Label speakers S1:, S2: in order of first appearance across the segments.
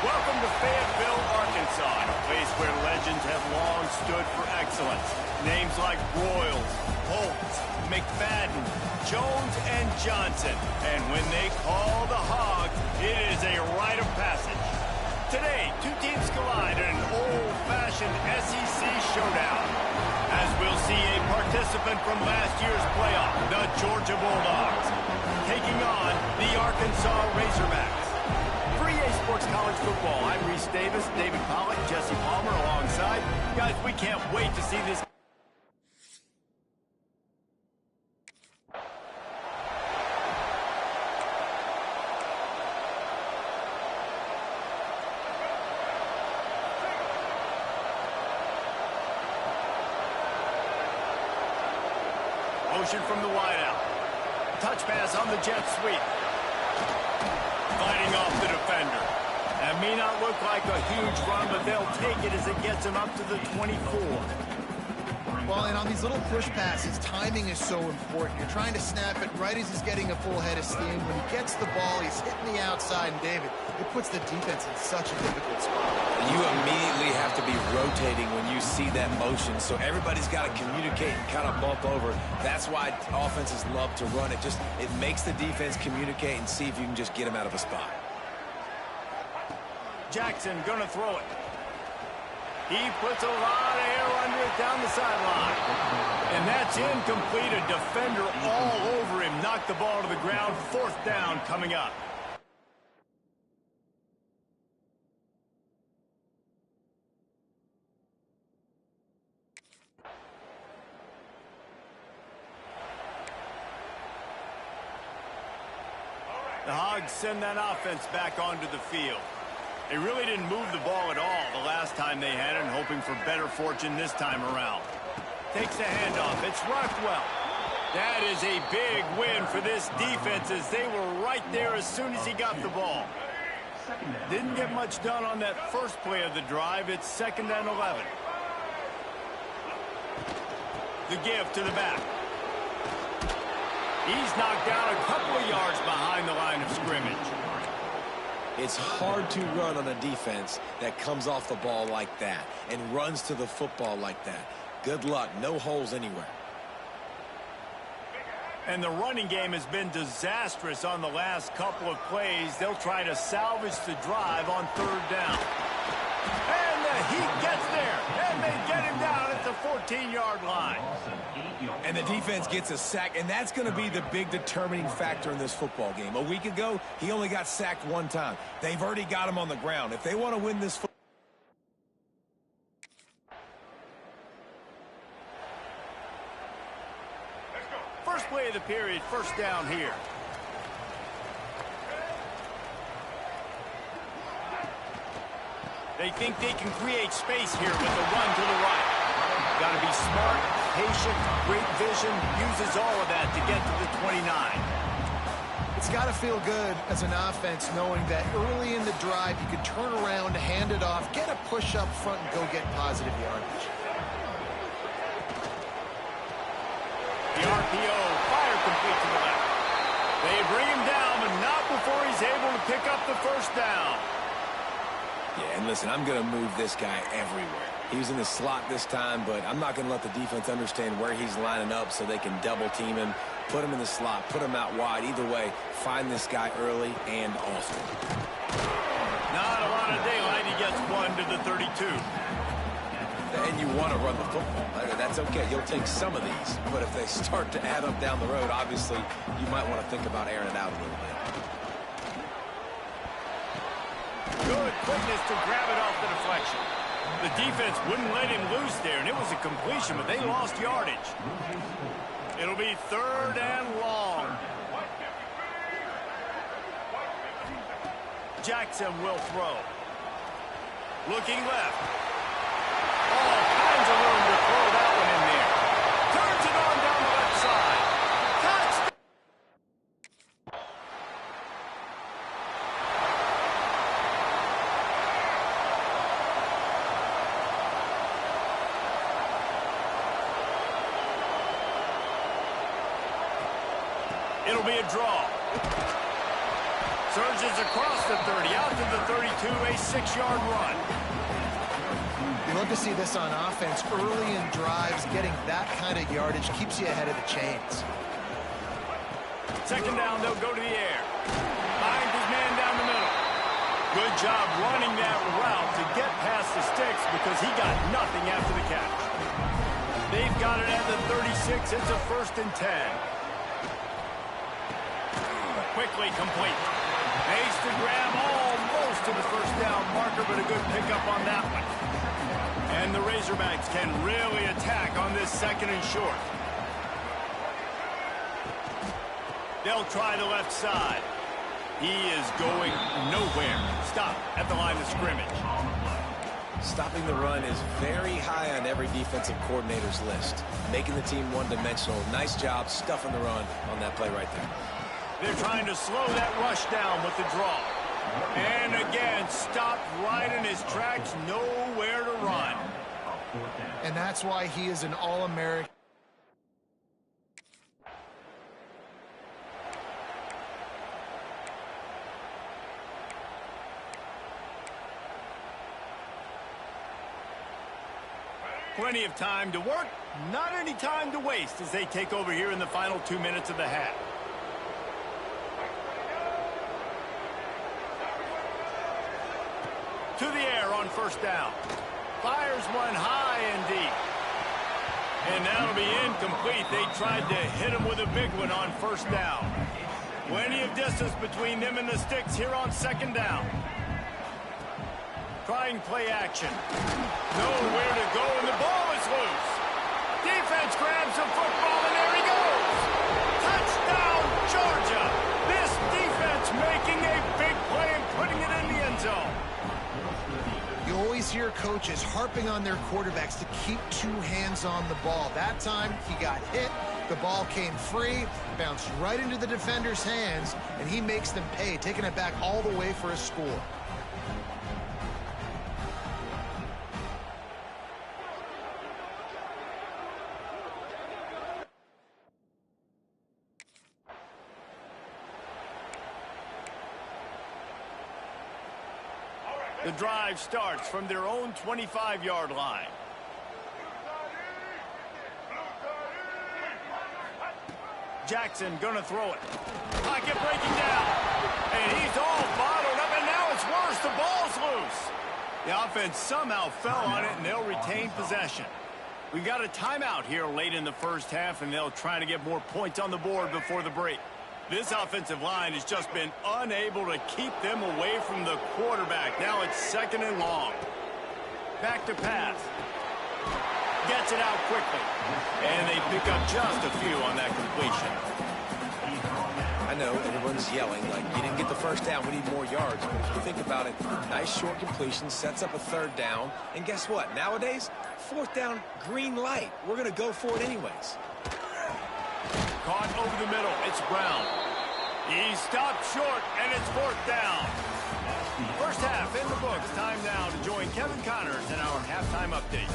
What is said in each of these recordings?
S1: Welcome to Fayetteville, Arkansas, a place where legends have long stood for excellence. Names like Broyles, Holtz, McFadden, Jones, and Johnson. And when they call the Hogs, it is a rite of passage. Today, two teams collide in an old-fashioned SEC showdown. As we'll see a participant from last year's playoff, the Georgia Bulldogs, taking on the Arkansas Razorbacks. For EA Sports College Football, I'm Reese Davis, David Pollock, Jesse Palmer alongside. Guys, we can't wait to see this. Motion from the wideout. Touch pass on the jet sweep. Fighting off the defender. That may not look like a huge run, but they'll take it as it gets him up to the 24.
S2: Well, and on these little push passes, timing is so important. You're trying to snap it right as he's getting a full head of steam. When he gets the ball, he's hitting the outside, and David, it puts the defense in such a difficult spot.
S3: You immediately have to be rotating when you see that motion, so everybody's got to communicate and kind of bump over. That's why offenses love to run it. It makes the defense communicate and see if you can just get him out of a spot.
S1: Jackson gonna throw it. He puts a lot of air under it down the sideline. And that's incomplete. A defender all over him. Knocked the ball to the ground. Fourth down coming up. The Hogs send that offense back onto the field. They really didn't move the ball at all the last time they had it, and hoping for better fortune this time around. Takes the handoff. It's Rockwell. That is a big win for this defense, as they were right there as soon as he got the ball. Didn't get much done on that first play of the drive. It's 2nd and 11. The give to the back. He's knocked down a couple of yards behind the line of scrimmage.
S3: It's hard to run on a defense that comes off the ball like that and runs to the football like that. Good luck. No holes anywhere.
S1: And the running game has been disastrous on the last couple of plays. They'll try to salvage the drive on 3rd down. And the heat gets there. And they get him down at the 14-yard line.
S3: And the defense gets a sack, and that's going to be the big determining factor in this football game. A week ago, he only got sacked one time. They've already got him on the ground. If they want to win this football,
S1: first play of the period, 1st down here. They think they can create space here with the run to the right. Got to be smart, patient, great vision, uses all of that to get to the 29.
S2: It's got to feel good as an offense knowing that early in the drive you can turn around, hand it off, get a push up front, and go get positive yardage.
S1: The RPO, fire complete to the left. They bring him down, but not before he's able to pick up the 1st down.
S3: yeah, and listen, I'm going to move this guy everywhere. He was in the slot this time, but I'm not going to let the defense understand where he's lining up so they can double team him, put him in the slot, put him out wide. Either way, find this guy early and often.
S1: Not a lot of daylight. He gets one to the 32.
S3: And you want to run the football. That's okay. You'll take some of these. But if they start to add up down the road, obviously, you might want to think about airing it out a little bit.
S1: Good quickness to grab it off the deflection. The defense wouldn't let him loose there, and it was a completion, but they lost yardage. It'll be 3rd and long. Jackson will throw. Looking left. All kinds of room to throw that one in there. Turns it on down the left side. Touchdown! It'll be a draw. Surges across the 30, out to the 32, a 6-yard run.
S2: You love to see this on offense early in drives. Getting that kind of yardage keeps you ahead of the chains.
S1: 2nd down, they'll go to the air. Finds his man down the middle. Good job running that route to get past the sticks because he got nothing after the catch. They've got it at the 36. It's a 1st and 10. Quickly complete. Makes the grab almost to the 1st down marker, but a good pickup on that one. And the Razorbacks can really attack on this 2nd and short. They'll try the left side. He is going nowhere. Stop at the line of scrimmage.
S3: Stopping the run is very high on every defensive coordinator's list. Making the team one-dimensional. Nice job stuffing the run on that play right there.
S1: They're trying to slow that rush down with the draw. And again, stopped right in his tracks, nowhere to run.
S2: And that's why he is an All-American.
S1: Plenty of time to work, not any time to waste as they take over here in the final 2 minutes of the half. To the air on 1st down. Fires one high and deep. And that'll be incomplete. They tried to hit him with a big one on 1st down. Plenty of distance between them and the sticks here on 2nd down. Trying play action. Nowhere to go, and the ball is loose. Defense grabs the football, and there he goes. Touchdown, Georgia. This defense making a big play and putting it in the end zone.
S2: You always hear coaches harping on their quarterbacks to keep 2 hands on the ball. That time, he got hit. The ball came free, bounced right into the defender's hands, and he makes them pay, taking it back all the way for a score.
S1: The drive starts from their own 25-yard line. Jackson gonna throw it. Pocket breaking down. And he's all bottled up, and now it's worse. The ball's loose. The offense somehow fell on it, and they'll retain possession. We've got a timeout here late in the 1st half, and they'll try to get more points on the board before the break. This offensive line has just been unable to keep them away from the quarterback. Now it's 2nd and long. Back to pass. Gets it out quickly. And they pick up just a few on that completion.
S3: I know everyone's yelling like, you didn't get the 1st down, we need more yards. But if you think about it, nice short completion, sets up a 3rd down. And guess what? Nowadays, 4th down, green light. We're going to go for it anyways.
S1: Caught over the middle. It's Brown. He stopped short, and it's 4th down. 1st half in the books. Time now to join Kevin Connors in our halftime update.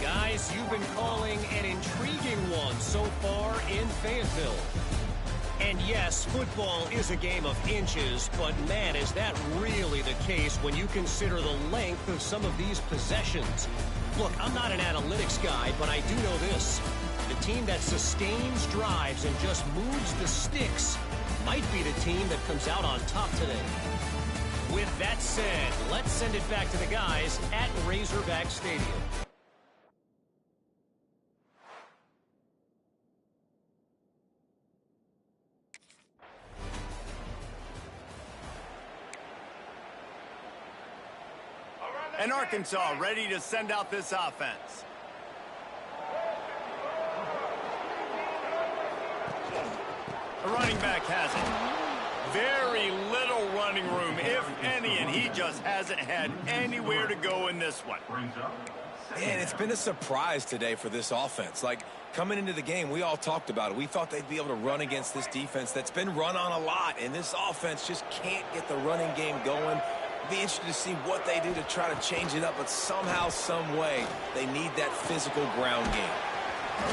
S4: Guys, you've been calling an intriguing one so far in Fayetteville. And yes, football is a game of inches, but man, is that really the case when you consider the length of some of these possessions. Look, I'm not an analytics guy, but I do know this. The team that sustains drives and just moves the sticks might be the team that comes out on top today. With that said, let's send it back to the guys at Razorback Stadium.
S1: And Arkansas ready to send out this offense. The running back has it. Very little running room, if any, and he just hasn't had anywhere to go in this one.
S3: And it's been a surprise today for this offense. Like, coming into the game, we all talked about it. We thought they'd be able to run against this defense that's been run on a lot, and this offense just can't get the running game going. Be interested to see what they do to try to change it up, but somehow, some way, they need that physical ground game.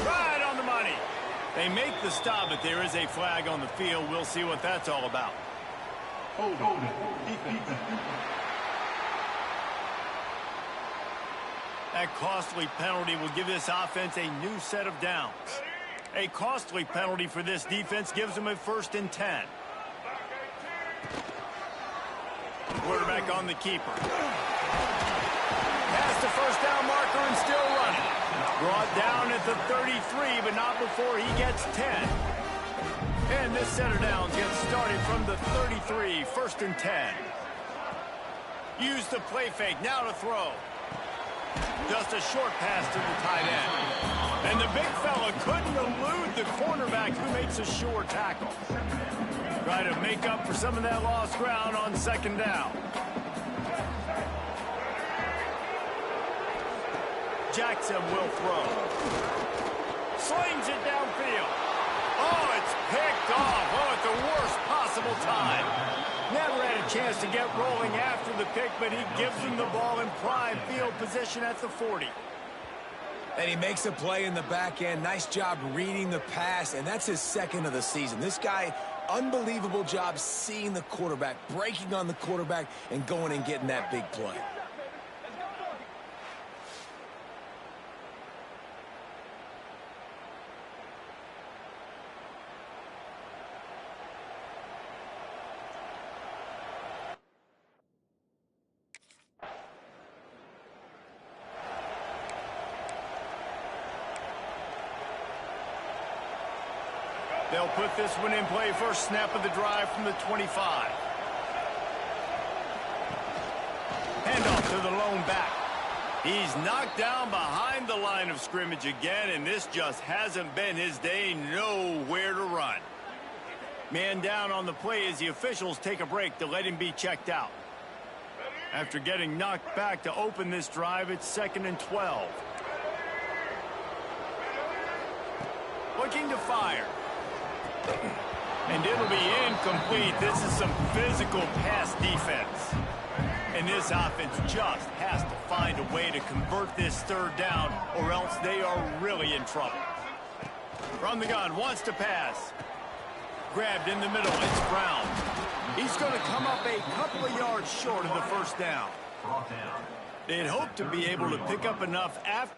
S1: Right on the money. They make the stop, but there is a flag on the field. We'll see what that's all about. That costly penalty will give this offense a new set of downs. A costly penalty for this defense gives them a 1st and 10. Quarterback on the keeper. Past the 1st down marker and still running. Brought down at the 33, but not before he gets 10. And this set of downs gets started from the 33, 1st and 10. Use the play fake, now to throw. Just a short pass to the tight end. And the big fella couldn't elude the cornerback who makes a sure tackle. Try to make up for some of that lost ground on 2nd down. Jackson will throw. Slings it downfield. Oh, it's picked off. Oh, at the worst possible time. Never had a chance to get rolling after the pick, but he gives him the ball in prime field position at the 40.
S3: And he makes a play in the back end. Nice job reading the pass, and that's his 2nd of the season. This guy, unbelievable job seeing the quarterback, breaking on the quarterback, and going and getting that big play.
S1: They'll put this one in play, first snap of the drive from the 25. Handoff to the lone back. He's knocked down behind the line of scrimmage again, and this just hasn't been his day. Nowhere to run. Man down on the play as the officials take a break to let him be checked out. After getting knocked back to open this drive, it's 2nd and 12. Looking to fire. And it'll be incomplete. This is some physical pass defense. And this offense just has to find a way to convert this 3rd down, or else they are really in trouble. From the gun, wants to pass. Grabbed in the middle, it's Brown. He's going to come up a couple of yards short of the 1st down. They'd hope to be able to pick up enough after.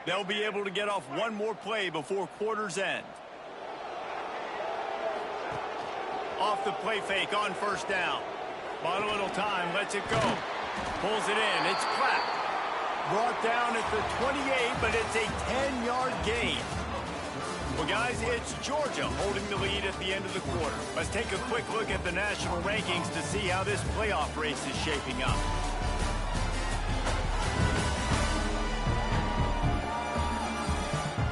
S1: They'll be able to get off one more play before quarter's end. Off the play fake on 1st down. Bought a little time, lets it go. Pulls it in, it's clapped. Brought down at the 28, but it's a 10-yard gain. Well, guys, it's Georgia holding the lead at the end of the quarter. Let's take a quick look at the national rankings to see how this playoff race is shaping up.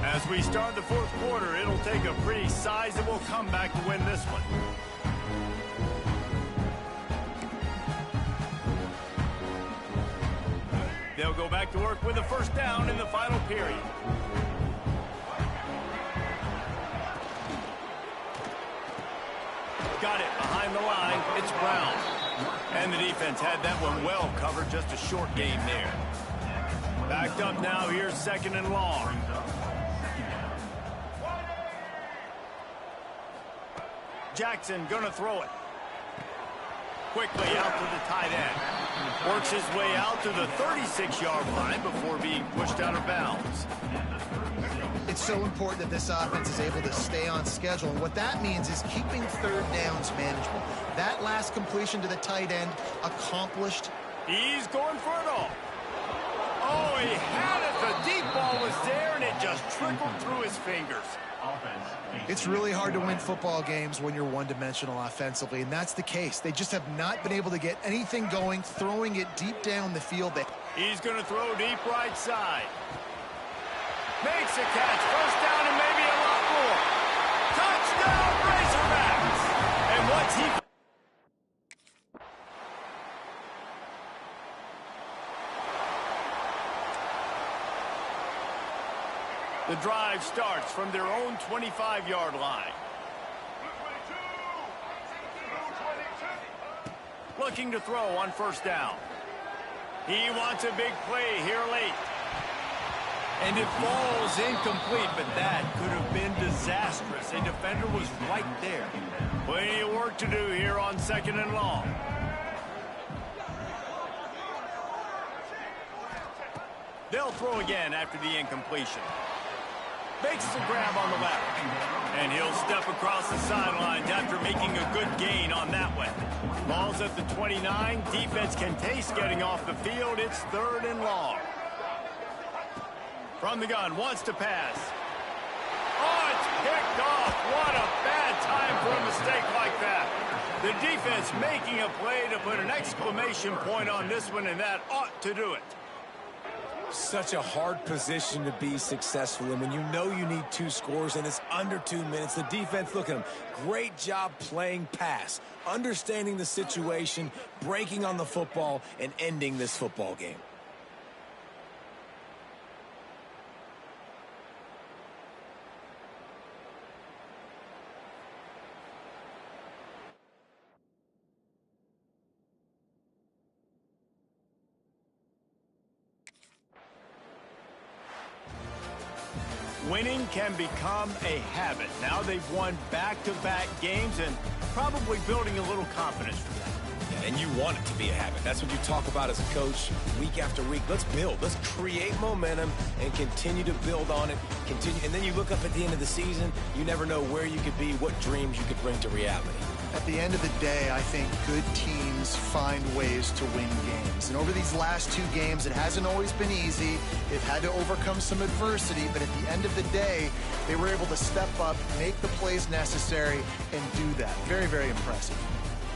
S1: As we start the 4th quarter, it'll take a pretty sizable comeback to win this one. They'll go back to work with a 1st down in the final period. Got it behind the line. It's Brown. And the defense had that one well covered. Just a short gain there. Backed up now. Here's 2nd and long. Jackson gonna throw it. Quickly out to the tight end. Works his way out to the 36-yard line before being pushed out of bounds.
S2: It's so important that this offense is able to stay on schedule. And what that means is keeping 3rd downs manageable. That last completion to the tight end accomplished.
S1: He's going for it all. Oh, he had it. The deep ball was there, and it just trickled through his fingers.
S2: It's really hard to win football games when you're one-dimensional offensively, and that's the case. They just have not been able to get anything going, throwing it deep down the field.
S1: He's going to throw deep right side. Makes a catch. First down and maybe a lot more. Touchdown, Razorbacks! And what's he... The drive starts from their own 25-yard line. Looking to throw on first down. He wants a big play here late. And it falls incomplete, but that could have been disastrous. A defender was right there. Plenty of work to do here on 2nd and long. They'll throw again after the incompletion. Makes the grab on the left. And he'll step across the sidelines after making a good gain on that one. Ball's at the 29. Defense can taste getting off the field. It's 3rd and long. From the gun, wants to pass. Oh, it's picked off. What a bad time for a mistake like that. The defense making a play to put an exclamation point on this one, and that ought to do it.
S3: Such a hard position to be successful in when you know you need 2 scores and it's under 2 minutes. The defense, look at them. Great job playing pass, understanding the situation, breaking on the football, and ending this football game.
S1: Winning can become a habit. Now they've won back-to-back games and probably building a little confidence from that.
S3: Yeah, and you want it to be a habit. That's what you talk about as a coach week after week. Let's build. Let's create momentum and continue to build on it. And then you look up at the end of the season, you never know where you could be, what dreams you could bring to reality.
S2: At the end of the day, I think good teams find ways to win games. And over these last 2 games, it hasn't always been easy. They've had to overcome some adversity, but at the end of the day, they were able to step up, make the plays necessary, and do that. Very, very impressive.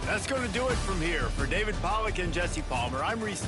S1: That's going to do it from here. For David Pollack and Jesse Palmer, I'm Reese.